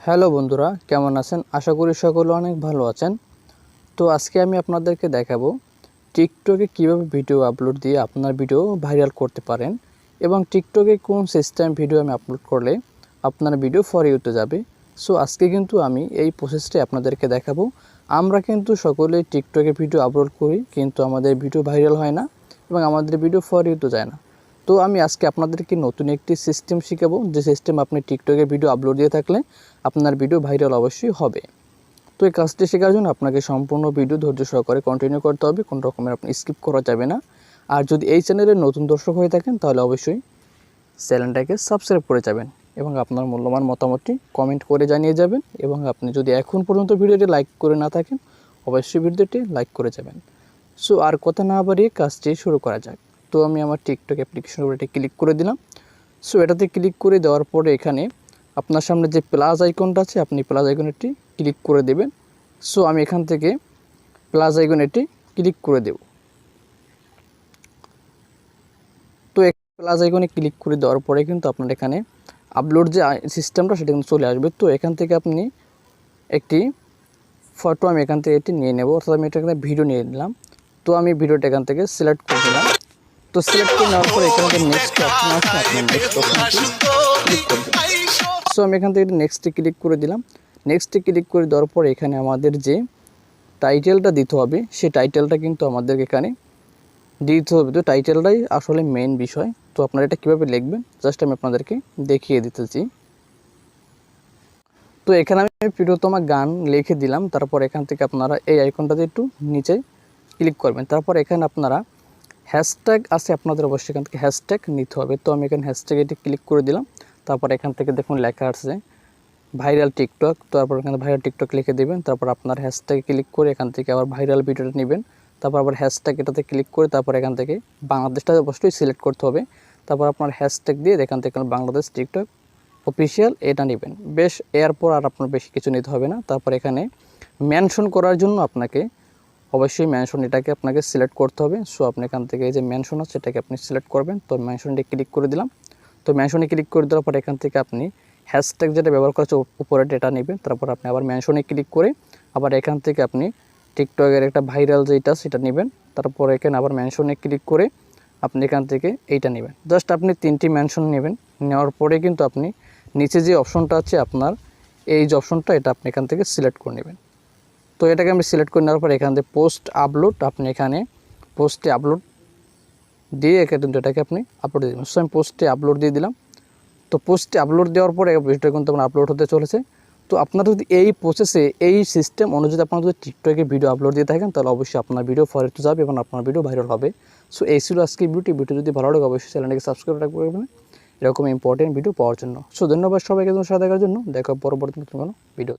Hello বন্ধুরা, কেমন আছেন? আশা করি সকলে অনেক ভালো আছেন। তো আজকে আমি আপনাদেরকে দেখাবো টিকটকে কিভাবে ভিডিও আপলোড দিয়ে আপনার ভিডিও ভাইরাল করতে পারেন এবং টিকটকে কোন সিস্টেম ভিডিও আমি আপলোড করলে আপনার ভিডিও ফর ইউতে যাবে। সো আজকে কিন্তু আমি এই প্রসেসটি আপনাদেরকে দেখাবো। আমরা কিন্তু সকলেই টিকটকে ভিডিও আপলোড করি, কিন্তু আমাদের ভিডিও ভাইরাল হয় না এবং আমাদের ভিডিও ফর ইউতে যায় না। তো আমি আজকে আপনাদেরকে নতুন একটি সিস্টেম শেখাবো, যে সিস্টেম আপনি টিকটকে ভিডিও আপলোড দিয়ে থাকলে আপনার ভিডিও ভাইরাল অবশ্যই হবে। তো এই কাজটি শেখার জন্য আপনাকে সম্পূর্ণ ভিডিও ধৈর্য সহকারে কন্টিনিউ করতে হবে, কোনো রকমের আপনি স্কিপ করা যাবে না। আর যদি এই চ্যানেলের নতুন দর্শক হয়ে থাকেন তাহলে অবশ্যই চ্যানেলটাকে সাবস্ক্রাইব করে যাবেন এবং আপনার মূল্যবান মতামতটি কমেন্ট করে জানিয়ে যাবেন। এবং আপনি যদি এখন পর্যন্ত ভিডিওটি লাইক করে না থাকেন অবশ্যই ভিডিওটি লাইক করে যাবেন। সো আর কথা না বাড়িয়ে কাজটি শুরু করা যাক। তো আমি আমার টিকটক অ্যাপ্লিকেশনের উপরে ক্লিক করে দিলাম। সো এটাতে ক্লিক করে দেওয়ার পরে এখানে আপনার সামনে যে প্লাস আইকনটা আছে, আপনি প্লাস আইকনেরটি ক্লিক করে দেবেন। সো আমি এখান থেকে প্লাস আইকনেরটি ক্লিক করে দেব। তো প্লাস আইকনে ক্লিক করে দেওয়ার পরে কিন্তু আপনার এখানে আপলোড যে সিস্টেমটা সেটা কিন্তু চলে আসবে। তো এখান থেকে আপনি একটি ফটো আমি এখান থেকে এটি নিয়ে নেব, অর্থাৎ আমি এখানে ভিডিও নিয়ে নিলাম। তো আমি ভিডিওটা এখান থেকে সিলেক্ট করে দিলাম। তো সিলেক্ট করে নেওয়ার পরে এখানে নেক্সট অপশন আছে, আপনি নেক্সট অপশনটি ক্লিক করে দেবেন। সো আমি এখান থেকে নেক্সটে ক্লিক করে দিলাম। নেক্সটে ক্লিক করে দেওয়ার পরে এখানে আমাদের যে টাইটেলটা দিতে হবে সেই টাইটেলটা কিন্তু আমাদেরকে এখানে দিতে হবে। তো টাইটেলটাই আসলে মেইন বিষয়। তো আপনারা এটা কীভাবে লিখবেন জাস্ট আমি আপনাদেরকে দেখিয়ে দিতেছি। তো এখানে আমি প্রিয়তমা গান লিখে দিলাম। তারপর এখান থেকে আপনারা এই আইকনটাতে একটু নিচে ক্লিক করবেন। তারপর এখানে আপনারা হ্যাশট্যাগ আছে, আপনাদের অবশ্যই এখান থেকে হ্যাশট্যাগ নিতে হবে। তো আমি এখানে হ্যাশট্যাগ এটি ক্লিক করে দিলাম। তারপর এখান থেকে দেখুন লেখা আছে ভাইরাল টিকটক। তারপর এখানে ভাইরাল টিকটক লিখে দেবেন। তারপর আপনার হ্যাশট্যাগে ক্লিক করে এখান থেকে আবার ভাইরাল ভিডিওটা নেবেন। তারপর আবার হ্যাশট্যাগ এটাতে ক্লিক করে তারপর এখান থেকে বাংলাদেশটা অবশ্যই সিলেক্ট করতে হবে। তারপর আপনার হ্যাশট্যাগ দিয়ে এখান থেকে বাংলাদেশ টিকটক অফিসিয়াল এটা নেবেন। বেশ, এরপর আর আপনার বেশি কিছু নিতে হবে না। তারপর এখানে মেনশন করার জন্য আপনাকে অবশ্যই মেনশন এটাকে আপনাকে সিলেক্ট করতে হবে। সো আপনি এখান থেকে এই যে মেনশন আছে এটাকে আপনি সিলেক্ট করবেন। তো মেনশনটি ক্লিক করে দিলাম। তো মেনশনে ক্লিক করে দেওয়ার পর এখান থেকে আপনি হ্যাশট্যাগ যেটা ব্যবহার করেছে উপরে এটা নেবেন। তারপর আপনি আবার মেনশনে ক্লিক করে আবার এখান থেকে আপনি টিকটকের একটা ভাইরাল যেটা সেটা নেবেন। তারপর এখানে আবার মেনশনে ক্লিক করে আপনি এখান থেকে এইটা নেবেন। জাস্ট আপনি 3টি মেনশন নেবেন। নেওয়ার পরে কিন্তু আপনি নিচে যে অপশনটা আছে আপনার এই যে অপশনটা এটা আপনি এখান থেকে সিলেক্ট করে নেবেন। তো এটাকে আমি সিলেক্ট করে নেওয়ার পর এখান থেকে পোস্ট আপলোড, আপনি এখানে পোস্টে আপলোড দিয়ে কিন্তু এটাকে আপনি আপলোড দিয়ে দেবেন। সো আমি পোস্টে আপলোড দিয়ে দিলাম। তো পোস্টে আপলোড দেওয়ার পরে ভিডিওটা কিন্তু আপনার আপলোড হতে চলেছে। তো আপনার যদি এই প্রসেসে এই সিস্টেম অনুযায়ী আপনারা যদি টিকটকে ভিডিও আপলোড দিয়ে থাকেন তাহলে অবশ্যই আপনার ভিডিও ফর ইউতে যাবে এবং আপনার ভিডিও ভাইরাল হবে। সো এই ছিল আজকে ভিডিও যদি ভালো লাগে অবশ্যই চ্যানেলটাকে সাবস্ক্রাইব করবেন এরকম ইম্পর্টেন্ট ভিডিও পাওয়ার জন্য। সো ধন্যবাদ সবাইকে সাথে দেখার জন্য। দেখা পরবর্তী কোনো ভিডিও।